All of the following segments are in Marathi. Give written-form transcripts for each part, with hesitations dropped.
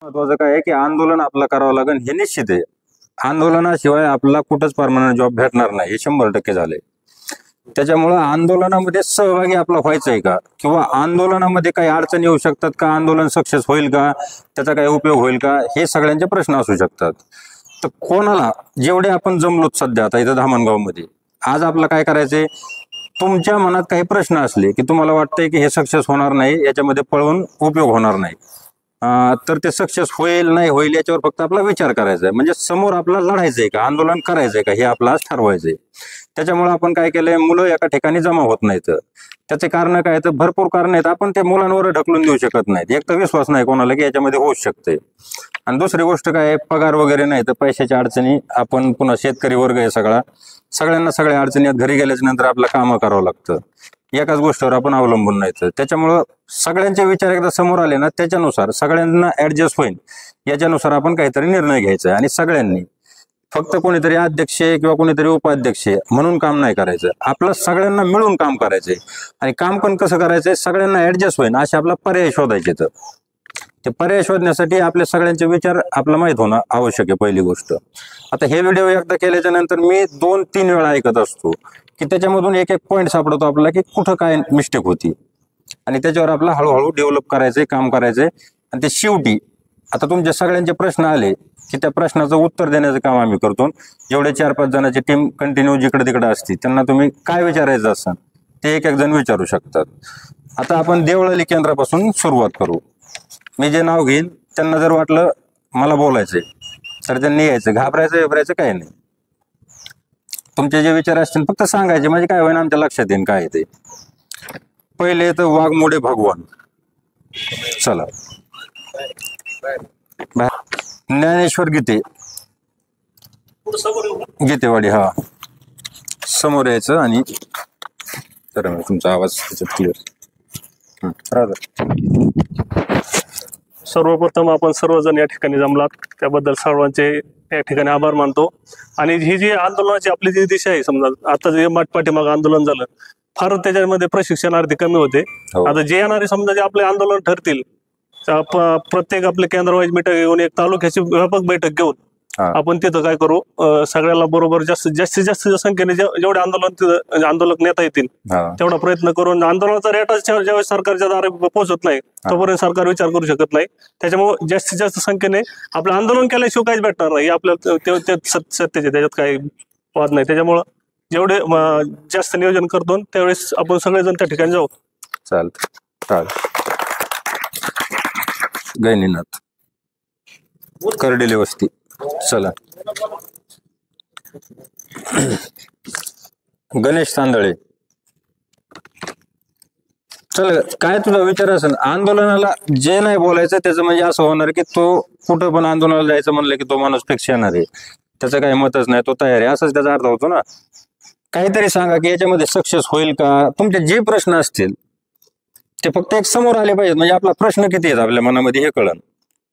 महत्वाचं काय आहे की आंदोलन आपलं करावं लागेल हे निश्चित आहे. आंदोलनाशिवाय आपला कुठंच परमनंट जॉब भेटणार नाही हे 100% झाले. त्याच्यामुळं आंदोलनामध्ये सहभागी आपला व्हायचं आहे का, किंवा आंदोलनामध्ये काही अडचणी येऊ शकतात का, आंदोलन सक्सेस होईल का, त्याचा काही उपयोग होईल का, हे सगळ्यांचे प्रश्न असू शकतात. तर कोणाला जेवढे आपण जमलोत सध्या आता इथं धामणगावमध्ये, आज आपलं काय करायचंय, तुमच्या मनात काही प्रश्न असले की तुम्हाला वाटतंय की हे सक्सेस होणार नाही, याच्यामध्ये पळून उपयोग होणार नाही, तर ते सक्सेस होईल नाही होईल याच्यावर फक्त आपला विचार करायचा आहे. म्हणजे समोर आपला लढायचंय का, आंदोलन करायचंय का, हे आपला आज ठरवायचंय. त्याच्यामुळे आपण काय केलंय, मुलं एका ठिकाणी जमा होत नाहीत. त्याचे कारण काय, तर भरपूर कारण आहेत. आपण ते मुलांवर ढकलून देऊ शकत नाहीत. एक तर विश्वास नाही कोणाला की याच्यामध्ये होऊच शकते, आणि दुसरी गोष्ट काय, पगार वगैरे नाही तर पैशाच्या अडचणी. आपण पुन्हा शेतकरी वर्ग आहे सगळ्यांना सगळ्या अडचणी घरी गेल्याच्या नंतर आपलं कामं करावं लागतं. एकाच गोष्टीवर आपण अवलंबून नाही. त्याच्यामुळं सगळ्यांचे विचार एकदा समोर आले ना, त्याच्यानुसार सगळ्यांना ऍडजस्ट होईल याच्यानुसार आपण काहीतरी निर्णय घ्यायचा आहे. आणि सगळ्यांनी फक्त कोणीतरी अध्यक्ष किंवा कोणीतरी उपाध्यक्ष म्हणून काम नाही करायचं, आपलं सगळ्यांना मिळून काम करायचंय. आणि काम पण कसं करायचंय, सगळ्यांना ऍडजस्ट होईल असे आपला पर्याय शोधायचे. तर ते पर्याय शोधण्यासाठी आपले सगळ्यांचे विचार आपलं माहीत होणं आवश्यक आहे पहिली गोष्ट. आता हे व्हिडिओ एकदा केल्याच्या नंतर मी 2-3 वेळा ऐकत असतो की त्याच्यामधून एक पॉईंट सापडतो आपल्याला की कुठं काय मिस्टेक होती, आणि त्याच्यावर आपला हळूहळू डेव्हलप करायचंय, काम करायचंय. आणि ते शेवटी आता तुमचे सगळ्यांचे प्रश्न आले की त्या प्रश्नाचं उत्तर देण्याचं काम आम्ही करतो. जेवढे 4-5 जणांची टीम कंटिन्यू जिकडे तिकडे असते त्यांना तुम्ही काय विचारायचं असेल ते एक जण विचारू शकतात. आता आपण देवळाली केंद्रापासून सुरुवात करू. मी जे नाव घेईन त्यांना जर वाटलं मला बोलायचंय तर त्यांनी यायचं, घाबरायचं काही नाही. तुमचे जे विचार असतील फक्त सांगायचे, म्हणजे काय होईना आमच्या लक्षात येईल काय ते. पहिले तर वाघमोडे भगवान, चला. ज्ञानेश्वर गीतेवाडी, हा समोर यायचं. आणि तर तुमचा आवाज त्याच्यात क्लिअर. सर्वप्रथम आपण सर्वजण या ठिकाणी जमलात त्याबद्दल सर्वांचे या ठिकाणी आभार मानतो. आणि ही जी आंदोलनाची आपली जी दिशा आहे, समजा आता जे पाठीमागं आंदोलन झालं, फार त्याच्यामध्ये प्रशिक्षणार्थी कमी होते. आता जे येणारे समजा जे आपले आंदोलन ठरतील, प्रत्येक आपले केंद्र वाईज बैठक घेऊन, एक तालुक्याची व्यापक बैठक घेऊन आपण तिथं काय करू, सगळ्याला बरोबर जास्तीत जास्त संख्येने जेवढे आंदोलक नेता येतील तेवढा प्रयत्न करून, आंदोलनाचा रेटच ज्यावेळेस सरकारच्या दारी पोहोचत नाही तोपर्यंत सरकार विचार करू शकत नाही. त्याच्यामुळे जास्तीत जास्त संख्येने आपलं आंदोलन केल्याशिवाय काहीच भेटणार नाही, आपल्याला सत्तेचे त्याच्यात काही वाद नाही. त्याच्यामुळं जेवढे जास्त नियोजन करतो त्यावेळेस आपण सगळेजण त्या ठिकाणी जाऊ. चालत. गैनीनाथ, करडेले वस्ती, चला. गणेश तांदळे, चल. काय तुझा विचार असेल आंदोलनाला, जे नाही बोलायचं त्याचं म्हणजे असं होणार की तो कुठं पण आंदोलनाला जायचं म्हणलं की तो माणूस फिक्स येणार आहे, त्याचं काही मतच नाही, तो तयार आहे, असंच त्याचा अर्थ होतो ना. काहीतरी सांगा की याच्यामध्ये सक्सेस होईल का. तुमचे जे प्रश्न असतील ते फक्त एक समोर आले पाहिजेत, म्हणजे आपला प्रश्न किती आहेत आपल्या मनामध्ये हे कळन.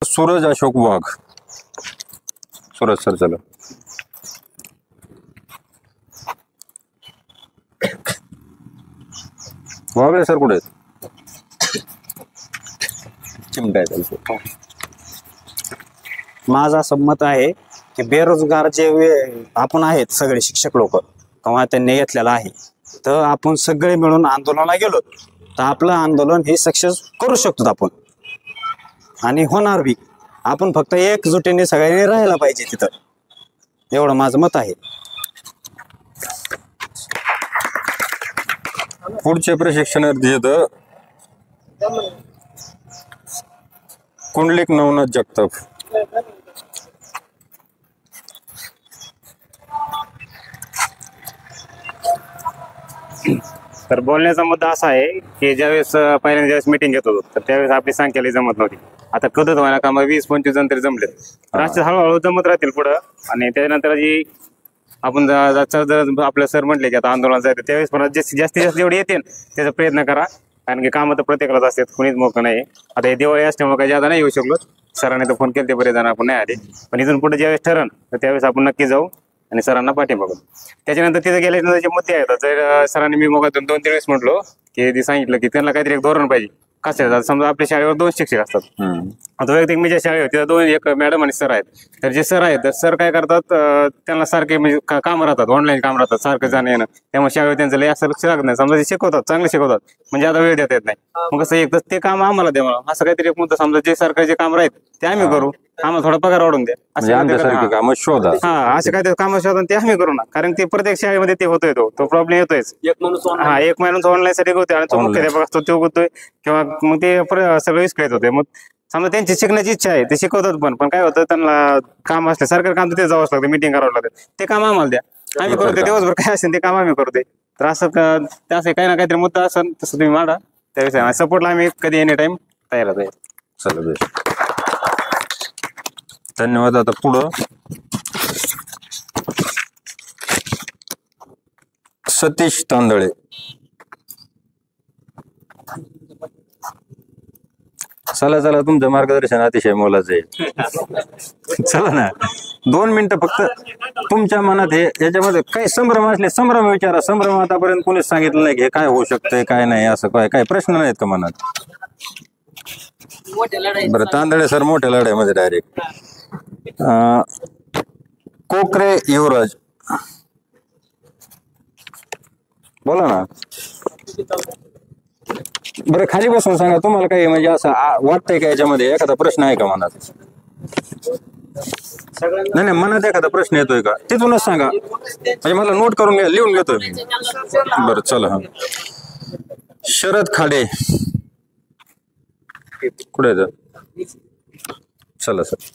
सूरज अशोक वाघ, सूरज सर, चला. वागळे सर कुठे आहेत? माझं असं मत आहे की बेरोजगार जे आपण आहेत सगळे शिक्षक लोक किंवा त्यांनी घेतलेला आहे, तर आपण सगळे मिळून आंदोलनाला गेलो तर आपलं आंदोलन हे सक्सेस करू शकतो आपण, आणि होणार बी. आपण फक्त एकजुटीने सगळ्यांनी राहायला पाहिजे तिथं, एवढं माझं मत आहे. पुढचे प्रशिक्षणार्थी येतं कुंडलिक नवनाथ जगताप. तर बोलण्याचा मुद्दा असा आहे की ज्यावेळेस पहिल्यांदा ज्यावेळेस मिटिंग घेत होतो तर त्यावेळेस आपली संख्या जमत नव्हती. आता कधीच व्हायला का 20-25 जण तरी जमले, असे हळूहळू जमत राहतील पुढं. आणि त्यानंतर जी आपण आपल्या सर म्हटले की आता आंदोलन जायचं त्यावेळेस पण जास्तीत जास्त जेवढे येतील त्याचा प्रयत्न करा, कारण की कामं तर प्रत्येकालाच असतात, कुणीच मोकळं नाही. आता हे दिवाळी असल्यामुळे काही ज्यादा नाही येऊ शकलो, सरांनी तर फोन केले ते बरेच जण आपण नाही आले, पण इथून पुढे ज्यावेळेस ठरण तर त्यावेळेस आपण नक्की जाऊ आणि सरांना पाठिंबा करू. त्याच्यानंतर तिथे गेल्यानंतर जे मुद्दे आहेत, जर सरांनी मी मग 2-3 वेळेस म्हटलो की ते सांगितलं की त्यांना काहीतरी एक धोरण पाहिजे कसं आहे, समजा आपल्या शाळेवर 2 शिक्षक असतात. हम्म. आता वैयक्तिक मी ज्या शाळेवर तिथं 2 एक मॅडम आणि सर आहेत. तर जे सर आहेत तर सर काय करतात, त्यांना सारखे म्हणजे काम राहतात, ऑनलाईन काम राहतात, सारखं जाणं येणं. त्यामुळे शाळेवर त्यांचं लय असं लक्ष लागत नाही. समजा ते शिकवतात, चांगले शिकवतात, म्हणजे आता वेळ देता येत नाही. मग कसं एक तर ते काम आम्हाला द्या, मला असं काहीतरी एक मुद्दा, समजा जे सरकारचे काम राहत ते आम्ही करू, आम्हाला थोडा पगार वाढून द्या, म्हणजे आमच्यासारखी कामं शोधा. हा असे काहीतरी काम शोधून ते आम्ही करू ना. कारण ते प्रत्येक शाळेमध्ये ते होतोय, तो प्रॉब्लेम येतोयच. एक माणूस ऑनलाईन साठी होतोय आणि तो मुख्याध्यापक असतो तो होतोय, किंवा मग ते सगळं विस्कळीत होते. मग समजा त्यांची शिकण्याची इच्छा आहे, ते शिकवतात, पण काय होतं, त्यांना काम असलं सरकारी काम तर ते जावंच लागतं, मिटिंग करावं लागतं. ते काम आम्हाला द्या, आम्ही करतो दिवसभर, काय असेल ते काम आम्ही करतोय. तर असं काही ना काहीतरी मुद्दा असेल तसं तुम्ही मांडा, त्याविषयी सपोर्टला आम्ही कधी एनी टाइम तयार आहे. चला बेस, धन्यवाद. आता पुढं सतीश तांदळे. चला तुमचं मार्गदर्शन अतिशय मोलाचं आहे. चला ना, 2 मिनिटं फक्त. तुमच्या मनात हे याच्यामध्ये काही संभ्रम असले संभ्रम विचारा. संभ्रम आतापर्यंत कोणीच सांगितलं नाही की हे काय होऊ शकतंय काय नाही, असं काय प्रश्न नाहीत का मनात? बरं, तांदळे सर मोठ्या लढाईमध्ये डायरेक्ट. कोकरे युवराज, बोला ना. बरं, खाली बसून सांगा, तुम्हाला काही म्हणजे असं वाटतंय का याच्यामध्ये एखादा प्रश्न आहे का मनात? नाही, मनात एखादा प्रश्न येतोय का तिथूनच सांगा, म्हणजे मला नोट करून घ्या, लिहून घेतोय मी. बरं चला. हा, शरद खाडे कुठे येतं? चला सर.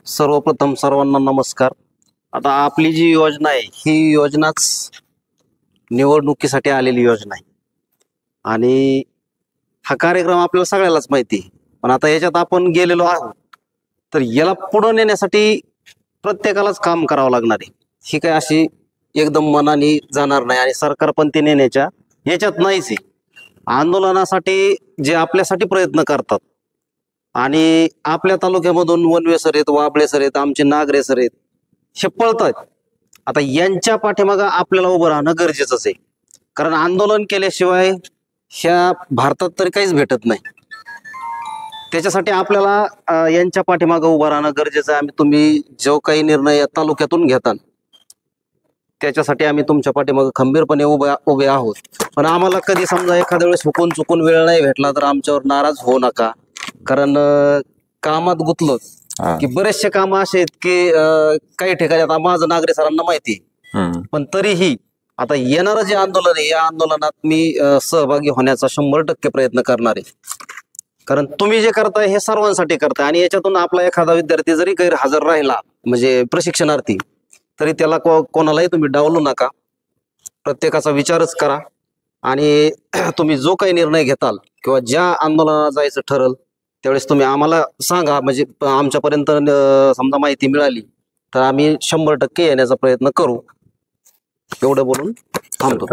सर्वप्रथम सर्वांना नमस्कार. आता आपली जी योजना आहे ही योजनाच निवडणुकीसाठी आलेली योजना आहे आणि हा कार्यक्रम आपल्याला सगळ्यालाच माहिती आहे. पण आता याच्यात आपण गेलेलो आहोत, तर याला पुढे नेण्यासाठी प्रत्येकालाच काम करावं लागणार आहे. ही काय अशी एकदम मनाने जाणार नाही आणि सरकार पण ते नेण्याच्या याच्यात नाहीच आहे. आंदोलनासाठी जे आपल्यासाठी प्रयत्न करतात आणि आपल्या तालुक्यामधून वनवे सर आहेत, वाबळे सर आहेत, आमचे नागरे सर आहेत, हे पळतात. आता यांच्या पाठीमागं आपल्याला उभं राहणं गरजेचंच आहे, कारण आंदोलन केल्याशिवाय ह्या भारतात तरी काहीच भेटत नाही. त्याच्यासाठी आपल्याला यांच्या पाठीमागं उभं राहणं गरजेचं आहे. तुम्ही जो काही निर्णय या तालुक्यातून घेता त्याच्यासाठी आम्ही तुमच्या पाठीमागं खंबीरपणे उभे आहोत. पण आम्हाला कधी समजा एखाद्या वेळेस हुकून चुकून वेळ नाही भेटला तर आमच्यावर नाराज होऊ नका, कारण कामात गुंतलो की बरेचसे काम असे आहेत की काही ठिकाणी आता माझं नागरे सरांना माहिती आहे, पण तरीही आता येणारं जे आंदोलन आहे या आंदोलनात मी सहभागी होण्याचा 100% प्रयत्न करणार आहे. कारण तुम्ही जे करताय हे सर्वांसाठी करताय आणि याच्यातून आपला एखादा विद्यार्थी जरी गैरहजर राहिला म्हणजे प्रशिक्षणार्थी, तरी त्याला कोणालाही तुम्ही डावलू नका. प्रत्येकाचा विचारच करा आणि तुम्ही जो काही निर्णय घेताल किंवा ज्या आंदोलनाला जायचं ठरल त्यावेळेस तुम्ही आम्हाला सांगा, म्हणजे आमच्यापर्यंत समजा माहिती मिळाली तर आम्ही 100% येण्याचा प्रयत्न करू. एवढं बोलून थांबतो.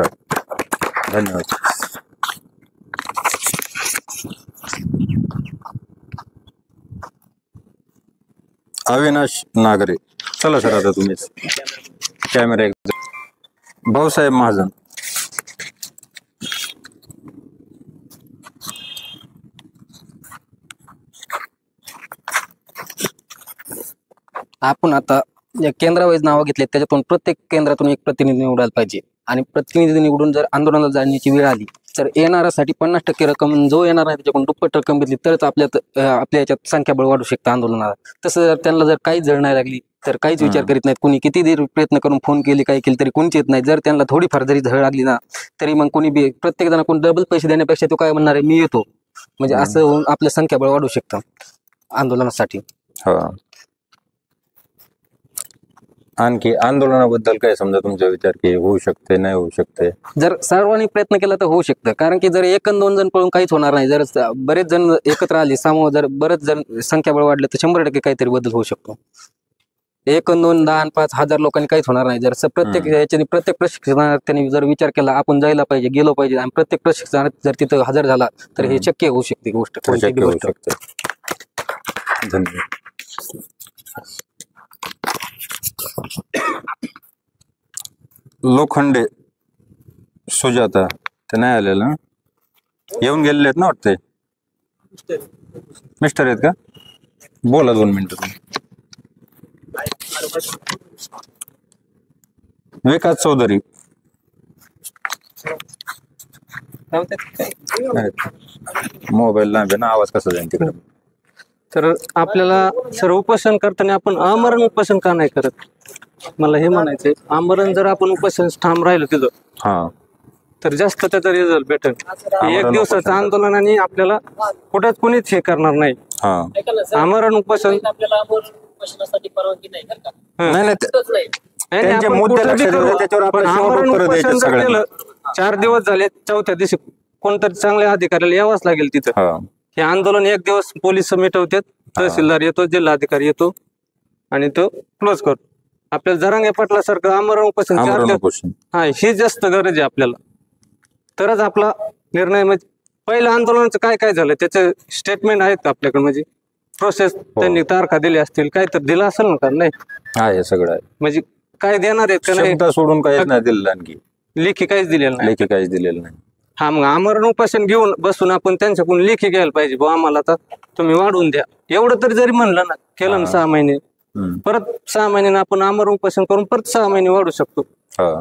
धन्यवाद. अविनाश नागरे. चला सर, आता तुम्हीच कॅमेरा. भाऊसाहेब महाजन. आपण आता या केंद्रावाईज नावं घेतले, त्याच्यातून प्रत्येक केंद्रातून एक प्रतिनिधी निवडायला पाहिजे आणि प्रतिनिधी निवडून जर आंदोलनाला जाण्याची वेळ आली तर येणाऱ्यासाठी 50% रक्कम जो येणार आहे त्याच्याकडून दुप्पट रक्कम घेतली तरच आपल्या याच्यात संख्याबळ वाढू शकतं आंदोलनाला. तसं जर त्यांना जर काहीच जळ नाही लागली तर काहीच विचार करीत नाहीत. कुणी किती प्रयत्न करून फोन केले काय केले तरी कोणीच येत नाही. जर त्यांना थोडीफार जरी झळ लागली ना तरी मग कोणी बी प्रत्येक जण कोणी डबल पैसे देण्यापेक्षा तो काय म्हणणार आहे, मी येतो, म्हणजे असं होऊन आपलं संख्याबळ वाढू शकतं आंदोलनासाठी. आणखी आंदोलनाबद्दल काय समजा तुमचा विचार की होऊ शकते नाही होऊ शकते? जर सर्वांनी प्रयत्न केला तर होऊ शकतं, कारण की जर 1 अन 2 जण पळून काहीच होणार नाही. जर बरेच जण एकत्र आले समूह, जर बरेच जण संख्याबळ वाढलं तर 100% काहीतरी बदल होऊ शकतो. 1 अन 2, 10 अन 5 हजार लोकांनी काहीच होणार नाही. जर प्रत्येक याच्याने प्रत्येक प्रशिक्षणार्थ्यांनी जर विचार केला आपण जायला पाहिजे, गेलो पाहिजे आणि प्रत्येक प्रशिक्षणार्थी जर तिथं हजर झाला तर हे शक्य होऊ शकते गोष्ट. धन्यवाद. लोखंडे सुजाता ते नाही आलेलं ना? येऊन गेलेले आहेत ना वाटते? मिस्टर आहेत का? बोला 2 मिनिटं तुम्ही. विकास चौधरी मोबाईल लांब आहे ना, आवाज कसा जाईल तिकडे? तर आपल्याला सर उपोषण करताना आपण आमरण उपोषण का नाही करत, मला हे म्हणायचंय. आमरण जर आपण उपोषण ठाम राहिलो तिथं हा, तर जास्त त्याचा रिझल्ट भेटेल. आमरण एक दिवसाचं आंदोलनाने आपल्याला कुठंच कुणीच हे करणार नाही. हा. आमरण उपोषण नाही नाही, त्यांचे आपण मुद्दे कुठं बी लक्षात करू. येतात, त्याच्यावर पण आपल्याला शेवट आमरण उत्तरं उपोषण द्यायची जर सगळ्यांना. केलं, 4 दिवस झाले, 4थ्या दिवशी कोणतरी चांगल्या अधिकाऱ्याला यावंच लागेल तिथं. हा. हे आंदोलन 1 दिवस पोलीस मिटवतात, तहसीलदार येतो, जिल्हाधिकारी येतो आणि तो क्लोज करतो. आपल्याला जरांगे पाटलासारखं आमरण उपोषण 4 आमरण दिवस, उपोषण. हा ही जास्त गरज आहे आपल्याला. तरच आपला निर्णय, म्हणजे पहिल्या आंदोलनाचं काय काय झालं त्याचे स्टेटमेंट आहेत आपल्याकडे, म्हणजे प्रोसेस त्यांनी तारखा दिल्या असतील, काय तर दिलं असेल ना का? नाही आहे सगळं आहे. म्हणजे काय देणार आहेत का नाही, शब्द सोडून काहीच नाही दिलेलं, आणखी लेखी काहीच दिलेलं नाही. लेखी काहीच दिलेलं नाही. हा, मग आमरण उपोषण घेऊन बसून आपण त्यांच्याकडून लेखी घ्यायला पाहिजे, बुवा आम्हाला आता तुम्ही वाढवून द्या, एवढं तरी जरी म्हणलं ना, केलं ना 6 महिने, परत 6 महिन्यानं आपण आमरण उपोषण करून परत 6 महिने वाढू शकतो. हा.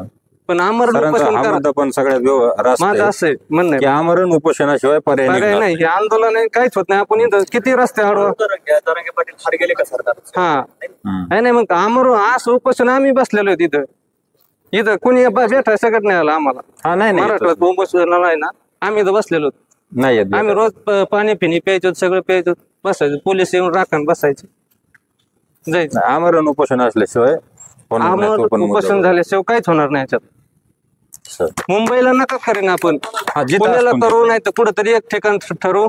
पण आमरण सरांचा उपोषण हा करा, मुद्दा पण सगळ्यात रास्त माझं आहे असं आहे म्हणणं की आमरण उपोषणाशिवाय पर्याय आहे. निघणार नाही, हे आंदोलन आहे, काहीच होत नाही. आपण इथं किती रस्ते अडवा, हा नाही, मग आमरण असं उपोषण आम्ही बसलेलो आहे तिथं, इथं कुणी भेटाय सगळं नाही आलं आम्हाला. हा, नाही नाही मराठवाड्यात उपोषणाला आहे ना, आम्ही इथं बसलेलो, नाही येत. आम्ही रोज पाणी पिणी प्यायचो, सगळं प्यायचो, बसायचं, पोलीस येऊन राखण बसायचे, जायचं. आमरण उपोषण असल्याशिवाय होणार नाही, तो आमरण पण मुद्दा उपोषण झाल्याशिवाय काहीच होणार नाही याच्यात. सर. मुंबईला नका करीन आपण, जिथं पुण्याला असतो करू, नाही तर कुठेतरी एक ठिकाण ठरवू,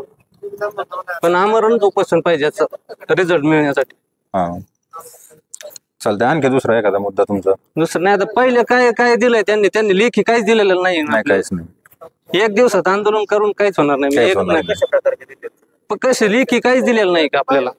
पण आमरण उपोषण पाहिजे याचा रिझल्ट मिळण्यासाठी. हा, चालतंय. आणखी दुसरा एखादा मुद्दा तुमचा? दुसरं नाही, आता पहिले काय काय दिलंय त्यांनी लेखी काहीच दिलेलं नाही. नाही, काहीच नाही. 1 दिवसात आंदोलन करून काहीच होणार नाही. काहीच एक होणार नाही. पण कशी लेखी काहीच दिलेलं नाही का आपल्याला?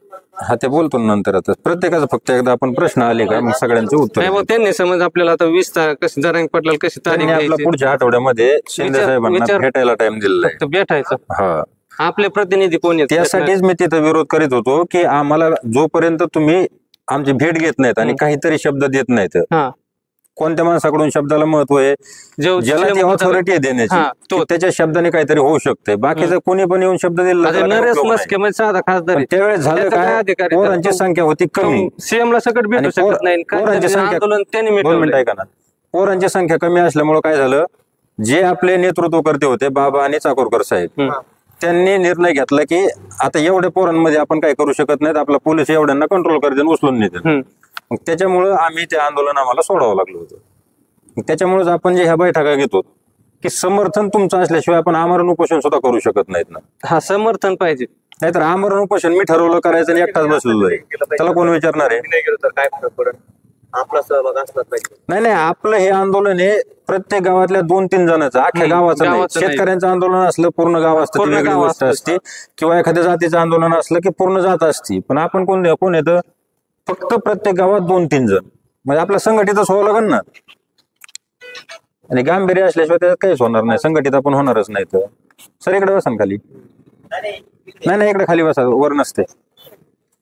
हा, ते बोलतो ना नंतर. आता प्रत्येकाचा फक्त एकदा आपण प्रश्न आले का मग सगळ्यांचे उत्तर नाही, मग त्यांनी समज आपल्याला आता 20 तारीख कशी जरांगे पाटलाला कशी तारीख त्यांनी आपला द्यायची, पुढच्या आठवड्यामध्ये शिंदे साहेबांना विचार- भेटायला टाइम दिलेला आहे. तर भेटायचं. हा, आपले प्रतिनिधी कोण आहेत? त्यासाठीच मी तिथं विरोध करीत होतो की आम्हाला जोपर्यंत तुम्ही आमची भेट घेत नाहीत आणि काहीतरी शब्द देत नाहीत, हा, कोणत्या माणसाकडून शब्दाला महत्व आहे, जो ज्याला ती ऑथॉरिटी आहे देण्याची, हा, तो. की त्याच्या शब्दाने काहीतरी होऊ शकते. बाकीचं कोणी पण येऊन शब्द दिला आता नरेश मस्के म्हणजे साधा खासदार आहे. त्यावेळेस झालं त्याचा काय काय, अधिकार आहे? पोरांची संख्या होती कमी. सीएम ला सकट भेटू आणि शकत नाही. काय पोरांची झालं? संख्या आंदोलन त्यांनी 2 मिनिटं मिटवलं. ऐका ना. पोरांची संख्या कमी असल्यामुळे काय झालं, जे आपले नेतृत्व करते होते बाबा आणि चाकूरकर साहेब, त्यांनी निर्णय घेतला की आता एवढ्या पोरांमध्ये आपण काय करू शकत नाहीत, आपला पोलीस एवढ्यांना कंट्रोल करते, उचलून नेते. मग त्याच्यामुळं आम्ही ते आंदोलन आम्हाला सोडावं लागलं होतं. त्याच्यामुळेच आपण जे ह्या बैठका घेतो की समर्थन तुमचं असल्याशिवाय आपण आमरण उपोषण सुद्धा करू शकत नाहीत ना. हा, समर्थन पाहिजे. नाहीतर आमरण उपोषण मी ठरवलं करायचं आणि एकटाच बसलेलो आहे, त्याला कोण विचारणार आहे? आपला सहभाग असला पाहिजे. नाही, आपलं हे आंदोलन हे प्रत्येक गावातल्या 2-3 जणांचं, अख्ख्या गावाचं नाही. गावाचं नाही. शेतकऱ्यांचं आंदोलन असलं पूर्ण गाव असतं, ती पूर्ण वेगळी गाव गोष्ट असतं. असते, किंवा एखाद्या जातीचं आंदोलन असलं की पूर्ण जात असती. पण आपण कोण येतं, फक्त प्रत्येक गावात 2-3 जण, म्हणजे आपलं संघटितच व्हावं लागेल ना. आणि गांभीर्य असल्याशिवाय त्याच्यात काहीच होणार नाही, संघटित आपण होणारच नाही. तर सर इकडे बसा ना खाली. नाही, इकडे खाली बसा, वर नसते.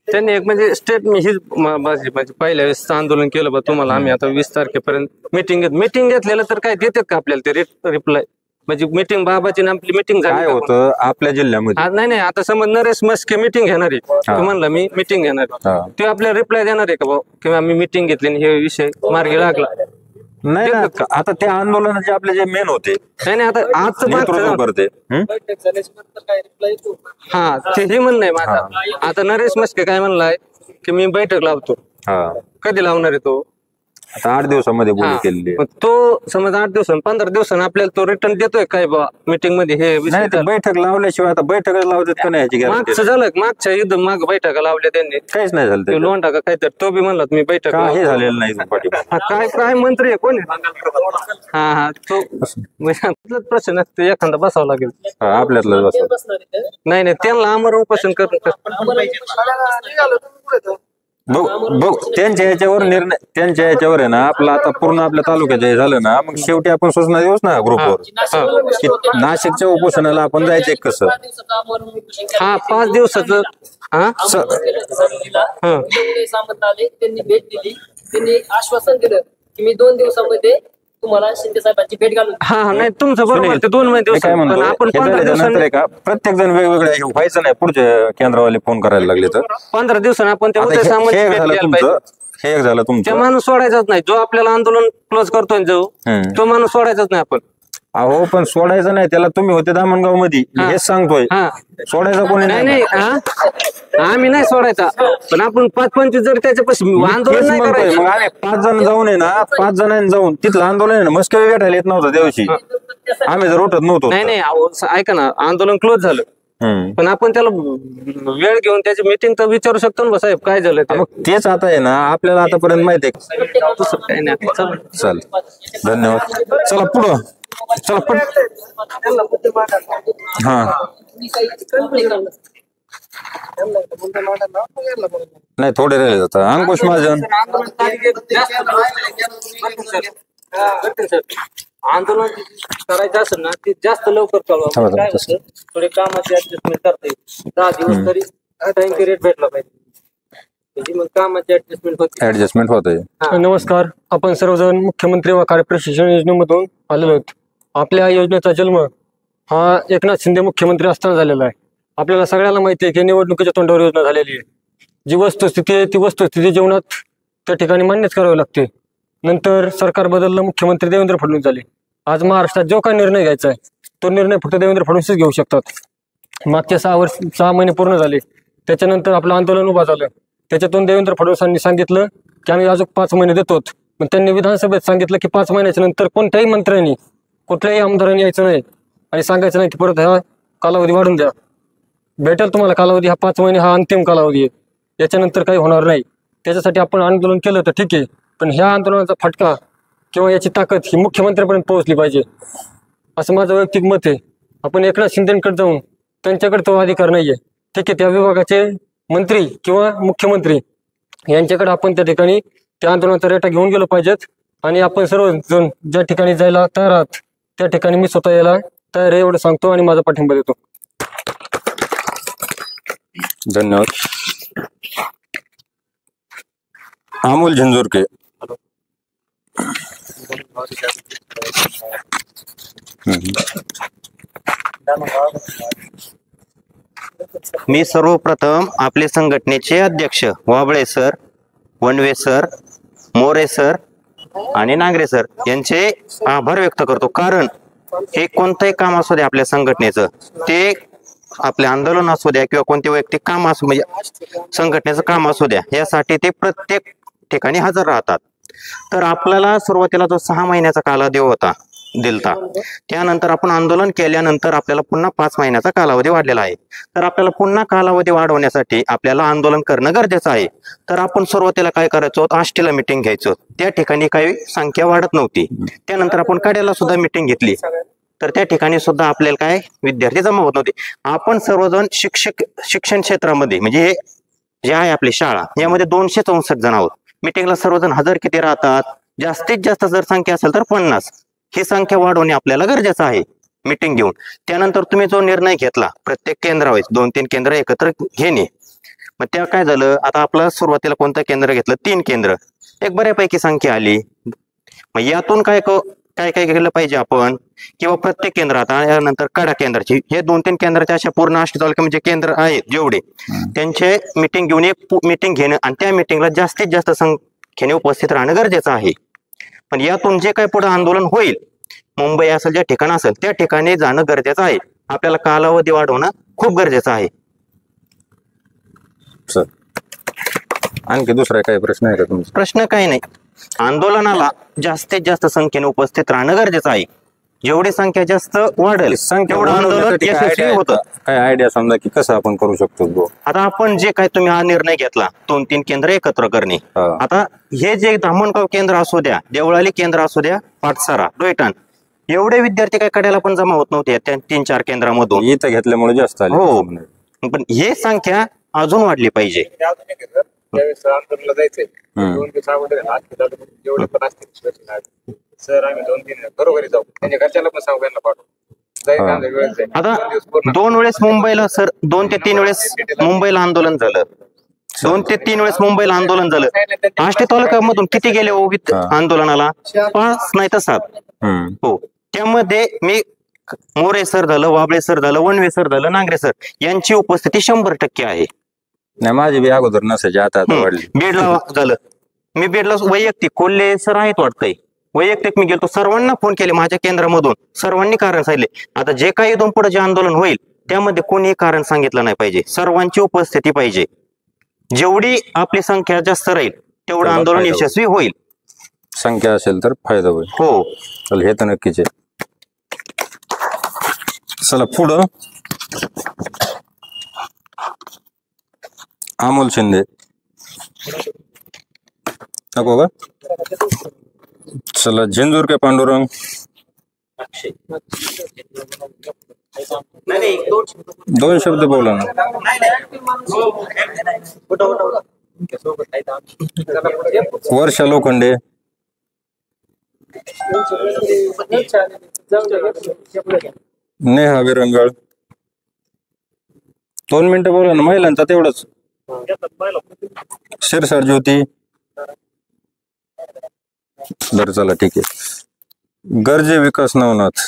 त्यांनी एक म्हणजे स्टेट हीच माझी पहिल्या वेळेस आंदोलन केलं बा, तुम्हाला आम्ही आता 20 तारखेपर्यंत मिटिंग घेतलेलं, तर काय देतात का आपल्याला ते रिप्लाय? म्हणजे मिटिंग बाबाची ना आपली मिटिंग काय झाली का? होतं आपल्या जिल्ह्यामध्ये, नाही, आता समज नरेश मस्के मिटिंग घेणार आहे, तो म्हणला मी मिटिंग घेणार आहे, हा. ते आपल्याला रिप्लाय देणार आहे का भाऊ किंवा आम्ही मिटिंग घेतली आणि हे विषय मार्गी लागला? नाही ना. आता त्या आंदोलनाचे आपले जे मेन होते नाही, आता आजचं नेतृत्व मागचं- करते, हा, ते हे म्हणणं आहे माझं. आता नरेश मस्के काय म्हणलाय की मी बैठक लावतो. हा, कधी लावणार आहे तो? आता 8 दिवसामध्ये बोली हा. केलेली आहे. मग तो समज 8 दिवसांनी 15 दिवसांनी आपल्याला तो रिटर्न देतोय काय बा मीटिंग मध्ये हे विषय नाही, ते झाला. बैठक लावल्याशिवाय आता बैठकच लावतात का नाही याची गॅरंटी मागचं झालं, मागच्या युद्ध माग बैठका लावल्या त्यांनी, काहीच नाही झालं ते त्याच्यात. लोंढा का काय तर तो बी म्हणला मी बैठक काही लावतो. झालेलं नाही पाठीमागे. हा, काय मंत्री आहे कोण आहे? हा, तो आपलाच प्रश्न असतो, एखादा बसावं लागेल. हा, आपल्यातलं बसत. नाही, त्यांना आमरण उपोषण करून बघ त्यांच्या याच्यावर आहे ना आपलं आता पूर्ण आपल्या तालुक्यात हे झालं ना, मग शेवटी आपण सूचना देऊच ना ग्रुपवर की नाशिकच्या उपोषणाला आपण जायचंय कसं. हा 5 दिवसाचं सामंत आले, त्यांनी भेट दिली, त्यांनी आश्वासन दिलं की मी 2 दिवसामध्ये तुम्हाला शिंदे साहेबांची भेट घालून. हा नाही तुमचं बरोबर, ते 2 दिवस काय म्हणतो, आपण हे 15 झाल्याच्या नंतर दिवसांनी आहे का प्रत्येक जण वेगवेगळे व्हायचं नाही, पुढच्या केंद्रावाले फोन करायला लागले तर 15 दिवसांनी आपण ते आता उदय सामंतची हे एक भेट झालं घ्यायला तुमचं, पाहिजे. हे एक झालं त्या तुमचं. माणूस सोडायचाच नाही, जो आपल्याला आंदोलन क्लोज करतोय जो तो माणूस सोडायचाच नाही आपण. अहो पण सोडायचं नाही त्याला, तुम्ही होते दामणगाव मध्ये, हेच सांगतोय. हा सोडायचं कोणी नाही नाही. नाही आम्ही नाही सोडायचा, पण आपण 5-25 जर त्याच्यापाशी आंदोलन तेच नाही म्हणतोय, करायचं. मग आम्ही 5 जण जाऊन आहे ना, 5 जणांनी जाऊन तिथलं आंदोलन आहे ना मस्करी भेटायला येत नव्हतं त्या दिवशी, आम्ही जर उठत नव्हतो. नाही अहो, ऐका ना, आंदोलन क्लोज झालं पण आपण त्याला वेळ घेऊन त्याची मीटिंग तर विचारू शकतो ना साहेब काय झालं ते. मग तेच आता आहे ना आपल्याला आतापर्यंत माहिती आहे. तसं काही नाही. चला. चल धन्यवाद. चला पुढं चला पट. हा नाही थोडे राहिले आता. अंकुश महाजन आंदोलन करायचं असेल ना ते जास्त लवकर चालू, काय होतं थोडे कामाची ऍडजस्टमेंट करता येईल. 10 दिवस तरी टाइम पिरियड भेटला पाहिजे, म्हणजे मग कामाची ऍडजस्टमेंट होत आहे. नमस्कार, आपण सर्वजण मुख्यमंत्री व कार्यप्रशिक्षण योजनेमधून आलेलो आहोत. आपल्या योजनेचा जन्म हा एकनाथ शिंदे मुख्यमंत्री असताना झालेला आहे. आपल्याला सगळ्यांना माहिती आहे की निवडणुकीच्या तोंडावर योजना झालेली आहे. जी वस्तुस्थिती आहे ती वस्तुस्थिती जीवनात त्या ठिकाणी मान्यच करावी लागते. नंतर सरकार बदललं, मुख्यमंत्री देवेंद्र फडणवीस झाले. आज महाराष्ट्रात जो काही निर्णय घ्यायचा आहे तो निर्णय फक्त देवेंद्र फडणवीसच घेऊ शकतात. मागच्या 6 महिने पूर्ण झाले, त्याच्यानंतर आपलं आंदोलन उभा झालं. त्याच्यातून देवेंद्र फडणवीसांनी सांगितलं की आम्ही अजून 5 महिने देतो. पण त्यांनी विधानसभेत सांगितलं की 5 महिन्याच्या नंतर कोणत्याही मंत्र्यांनी कुठल्याही आमदारांनी यायचं नाही आणि सांगायचं नाही की परत हा कालावधी वाढून द्या. भेटेल तुम्हाला कालावधी, हा 5 महिने हा अंतिम कालावधी आहे, याच्यानंतर काही होणार नाही. त्याच्यासाठी आपण आंदोलन केलं तर ठीक आहे, पण ह्या आंदोलनाचा फटका किंवा याची ताकद ही मुख्यमंत्र्यांपर्यंत पोहोचली पाहिजे, असं माझं वैयक्तिक मत आहे. आपण एकनाथ शिंदेकडे जाऊन त्यांच्याकडे तो अधिकार नाहीये, ठीक आहे, त्या विभागाचे मंत्री किंवा मुख्यमंत्री यांच्याकडे आपण त्या ठिकाणी त्या आंदोलनाचा रेटा घेऊन गेलो पाहिजेत. आणि आपण सर्वजण ज्या ठिकाणी जायला तयार आहात त्या ठिकाणी मी स्वतः यायला तयार आहे, एवढं सांगतो आणि माझा पाठिंबा देतो. धन्यवाद. अमोल झंझुरके. मी सर्वप्रथम आपले संघटनेचे अध्यक्ष Wable sir, Wanve sir, More sir आणि नांगरे सर यांचे आभार व्यक्त करतो. कारण हे कोणतंही काम असू द्या आपल्या संघटनेचं, ते आपले आंदोलन असू द्या किंवा कोणते वैयक्तिक काम असू, म्हणजे संघटनेचं काम असू द्या, यासाठी ते प्रत्येक ठिकाणी हजर राहतात. तर आपल्याला सुरुवातीला जो 6 महिन्याचा कालावधी दिलता, त्यानंतर आपण आंदोलन केल्यानंतर आपल्याला पुन्हा 5 महिन्याचा कालावधी वाढलेला आहे. तर आपल्याला पुन्हा कालावधी वाढवण्यासाठी आपल्याला आंदोलन करणं गरजेचं आहे. तर आपण सुरुवातीला काय करायचो, आष्टीला मिटिंग घ्यायचो, त्या ठिकाणी काही संख्या वाढत नव्हती. त्यानंतर आपण कड्याला सुद्धा मिटिंग घेतली, तर त्या ठिकाणी सुद्धा आपल्याला काय विद्यार्थी जमा होत नव्हते. आपण सर्वजण शिक्षण क्षेत्रामध्ये, म्हणजे हे जे आहे आपली शाळा, यामध्ये 264 जण आहोत. मिटिंगला सर्वजण हजर किती राहतात, जास्तीत जास्त जर संख्या असेल तर 50, ही संख्या वाढवणे आपल्याला गरजेचं आहे मिटिंग घेऊन. त्यानंतर तुम्ही जो निर्णय घेतला प्रत्येक केंद्रावर 2-3 केंद्र एकत्र घेणे, मग त्या काय झालं, आता आपलं सुरुवातीला कोणतं केंद्र घेतलं, 3 केंद्र, एक बऱ्यापैकी संख्या आली. मग यातून काय केलं पाहिजे आपण, किंवा प्रत्येक केंद्रात यानंतर कडा केंद्राची, हे 2-3 केंद्राच्या अशा पूर्ण आष्टी तालुक्यामध्ये केंद्र आहेत जेवढे, त्यांचे मिटिंग घेऊन एक मिटिंग घेणं आणि त्या मिटिंगला जास्तीत जास्त संख्येने उपस्थित राहणं गरजेचं आहे. पण यातून जे काही पुढे आंदोलन होईल, मुंबई असेल, ज्या ठिकाण असेल त्या ठिकाणी जाणं गरजेचं आहे. आपल्याला कालावधी वाढवणं खूप गरजेचं आहे. आणखी दुसरा काही प्रश्न आहे का तुमचा? प्रश्न काही नाही. आंदोलनाला जास्तीत जास्त संख्येने उपस्थित राहणं गरजेचं आहे. जेवढी संख्या जास्त वाढेल तेवढं आंदोलन यशस्वी होतं. काय आयडिया समजा की कसं आपण करू शकतो? आता आपण जे काय तुम्ही हा निर्णय घेतला 2-3 केंद्र एकत्र करणे, आता हे जे धामणगाव केंद्र असू द्या, देवळाली केंद्र असू द्या, पाटसारा, डोईटान, एवढे विद्यार्थी काय कड्याला पण जमा होत नव्हते त्या 3-4 केंद्रामधून. इथं घेतल्यामुळे जास्त आले. हो, पण हे संख्या अजून वाढली पाहिजे. ज्यावेळेस आंदोलनाला जायचंय 2 दिवस अगोदर जेवढे पण असतील सर आम्ही 2-3 घरोघरी जाऊ, त्यांच्या घरच्याला पण सांगू, यांना पाठवू. आता 2 वेळेस मुंबईला सर 2 ते 3 वेळेस मुंबईला आंदोलन झालं. 2 ते 3 वेळेस मुंबईला आंदोलन झालं. आष्टी तालुक्यामधून किती गेले आंदोलनाला? 5 नाही तर 7. हो, त्यामध्ये मी मोरे सर झालं, वाबळे सर झालं, वनवे सर झालं, नांगरे सर यांची उपस्थिती 100% आहे. नाही माझी बी अगोदर नसायची, आता वाढली. बीडला झालं, मी बीडला वैयक्तिक कोल्हे सर आहेत वाटतंय, वैयक्तिक मी गेलो, सर्वांना फोन केले माझ्या केंद्रामधून, सर्वांनी कारण सांगितले. आता जे काही इथून पुढे जे आंदोलन होईल त्यामध्ये कोणीही कारण सांगितलं नाही पाहिजे, सर्वांची उपस्थिती पाहिजे. जेवढी आपली संख्या जास्त राहील तेवढं आंदोलन यशस्वी होईल. संख्या असेल तर फायदा होईल. हो चल, हे तर नक्कीच आहे. चला पुढं अमोल शिंदे नको का? चला झेंजूर पांडुरंग. 2 शब्द बोला ना. वर्षा लोखंडे. नेहा विरंगळ. 2 मिनिटं बोला ना, महिलांचा तेवढंच. शिरसाट ज्योती. बरं चला ठीक आहे. गरजे विकास नवनाथ.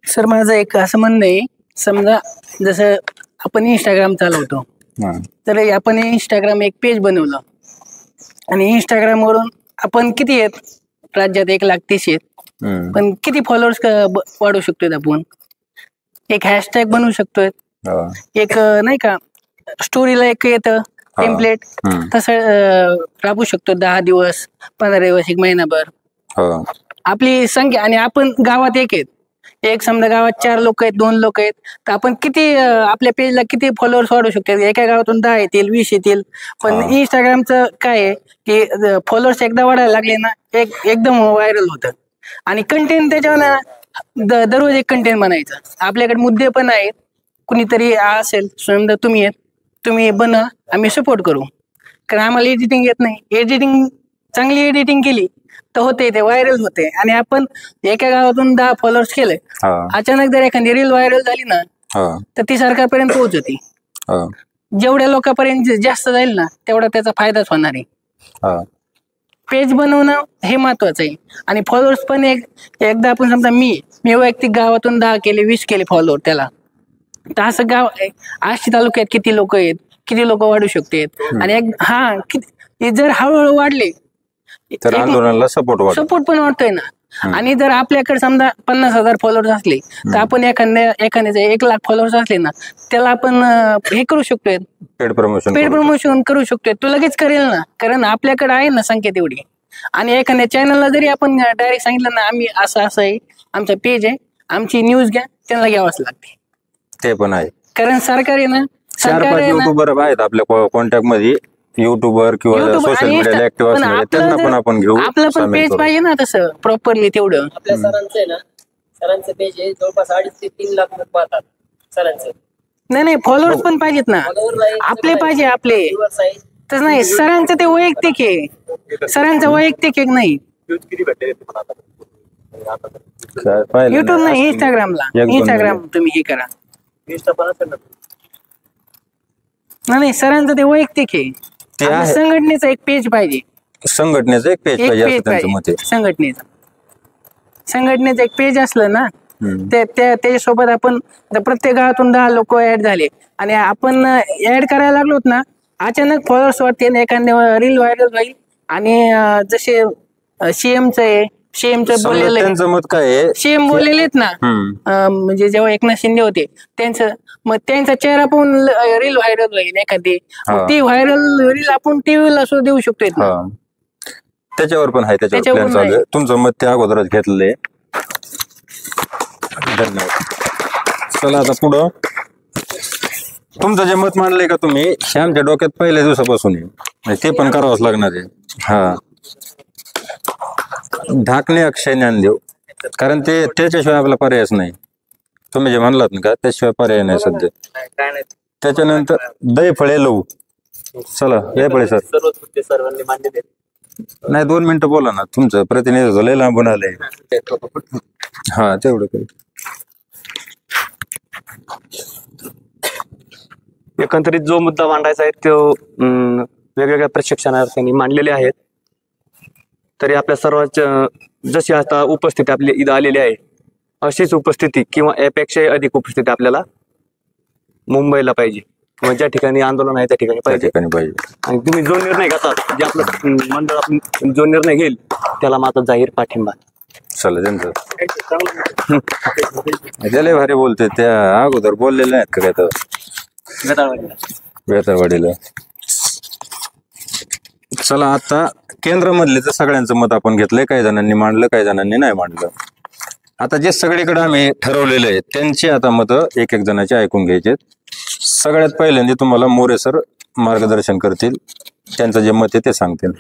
सर माझं एक असं म्हणणं आहे, समजा जसं आपण इंस्टाग्राम चालवतो, तर आपण इंस्टाग्राम एक पेज बनवलं आणि इंस्टाग्राम वरून आपण किती आहेत राज्यात? 1,30,000 आहेत, पण किती फॉलोअर्स वाढवू शकतोय आपण? एक हॅशटॅग बनवू शकतोय, एक नाही का स्टोरीला एक येतं टेम्पलेट, तसं राबवू शकतो. 10 दिवस, 15 दिवस, 1 महिनाभर. आपली संख्या, आणि आपण गावात एक समजा गावात 4 लोक आहेत, 2 लोक आहेत, तर आपण किती आपल्या पेजला किती फॉलोअर्स वाढवू शकतो? एका गावातून 10 येतील, 20 येतील. पण इंस्टाग्रामचं काय आहे की फॉलोअर्स एकदा वाढायला लागले ना, एकदम व्हायरल होतं. आणि कंटेंट त्याच्यावर दररोज एक कंटेंट बनायचं. आपल्याकडे मुद्दे पण आहेत, कुणीतरी असेल, समजा तुम्ही आहेत, तुम्ही बनवा, आम्ही सपोर्ट करू. कारण आम्हाला एडिटिंग येत नाही. एडिटिंग चांगली एडिटिंग केली तर होते, ते व्हायरल होते. आणि आपण एका गावातून 10 फॉलोअर्स केले, अचानक जर एखादी रील व्हायरल झाली ना, तर ती सरकारपर्यंत पोहोचते. जेवढ्या लोकांपर्यंत जास्त जाईल ना, तेवढा त्याचा फायदाच होणार आहे. पेज बनवणं हे महत्वाचं आहे. आणि फॉलोअर्स पण एकदा आपण समजा मी वैयक्तिक गावातून 10 केले, 20 केले फॉलोअर, त्याला तर असं गाव आष्टी तालुक्यात किती लोक आहेत, किती लोक वाढू शकतात. आणि जर हळूहळू वाढले तर आंदोलनाला सपोर्ट पण वाटतोय ना. आणि जर आपल्याकडे समजा 50,000 फॉलोअर्स असले, तर आपण एखाद्याचे 1,00,000 फॉलोअर्स असले ना, त्याला आपण हे करू शकतोय, पेड प्रमोशन करू शकतोय. तो लगेच करेल ना, कारण आपल्याकडे आहे ना संख्या तेवढी. आणि एखाद्या चॅनलला जरी आपण डायरेक्ट सांगितलं ना, आम्ही असं आहे, आमचा पेज आहे, आमची न्यूज घ्या, त्यांना घ्यावंच लागते. ते पण आहे, कारण सरकार आहे ना, 4-5 युट्यूबर आहेत आपल्या कॉन्टॅक्ट मध्ये, युट्यूबर किंवा सोशल मीडियाला ऍक्टिव्ह असणारे, त्यांना पण आपण घेऊ. आपलं पण पेज पाहिजे ना तसं प्रॉपरली तेवढं. आपल्या सरांचं आहे ना, सरांचं पेज आहे, जवळपास 2.5 ते 3 लाख लोक पाहतात सरांचं. नाही फॉलोअर्स पण पाहिजेत ना, आपले पाहिजे आपले. तसं नाही, सरांचं ते वैयक्तिक आहे, सरांचं वैयक्तिक एक नाही. युट्यूब नाही, इंस्टाग्राम तुम्ही हे करा. नाही सरांचं ते वैयक्तिक आहे. संघटनेचा एक पेज पाहिजे, संघटनेचं एक पेज पाहिजे. संघटनेचं एक पेज असलं ना, त्याच्यासोबत आपण प्रत्येक गावातून 10 लोक ऍड झाले आणि आपण ऍड करायला लागलोत ना, अचानक फॉलोअर्स वाढते, एखाद्या रील व्हायरल होईल. आणि जसे सीएमचं आहे, सीएमचं बोललेलं, त्यांचं मत काय आहे, सीएम बोललेले आहेत ना, म्हणजे जेव्हा एकनाथ शिंदे होते त्यांचा चेहरा पाहून रील व्हायरल होईल एखादी, ती व्हायरल रील आपण टीव्हीला सुद्धा देऊ शकतोय. त्याच्यावर पण आहे, त्याच्यावर प्लॅन चालू आहे. तुमचं मत त्या अगोदरच घेतलेलं आहे. धन्यवाद. चला आता पुढं, तुमचं जे मत मांडलंय का तुम्ही, हे आमच्या डोक्यात पहिल्या दिवसापासून आहे, ते पण करावंच लागणार आहे. ढाकणे अक्षय ज्ञानदेव, कारण ते त्याच्याशिवाय आपला पर्यायच नाही. तुम्ही जे म्हणलात ना का त्याशिवाय पर्याय नाही सध्या. त्याच्यानंतर दहीफळे लवू. चला दहीफळे सर. सर्वांनी मान्य देत. नाही 2 मिनिटं बोला ना, तुमचं प्रतिनिधित्व लय लांबून आलंय. हा तेवढं काही. एकंदरीत जो मुद्दा मांडायचा आहे तो वेगवेगळ्या प्रशिक्षणार्थींनी मांडलेले आहेत. तरी आपल्या सर्वांच्या जशी आता उपस्थिती आपली इथं आलेली आहे अशीच उपस्थिती किंवा यापेक्षाही अधिक उपस्थिती आपल्याला मुंबईला पाहिजे किंवा ज्या ठिकाणी आंदोलन आहे त्या ठिकाणी पाहिजे. आणि तुम्ही जो निर्णय घेतात, जे आपलं मंडळ आपण जो निर्णय घेईल त्याला माझा जाहीर पाठिंबा. चला त्यांचं लय भारी बोलते. त्या अगोदर बोललेले नाहीत का काय तर वेताळवाडीला. चला आता केंद्रामधले तर सगळ्यांचं मत आपण घेतलंय, काही जणांनी मांडलं काही जणांनी नाही मांडलं. आता जे सगळीकडे आम्ही ठरवलेले आहे त्यांची आता मतं एक एक जणांची ऐकून घ्यायचे. सगळ्यात पहिल्यांदा तुम्हाला मोरे सर मार्गदर्शन करतील, त्यांचं जे मत आहे ते सांगतील.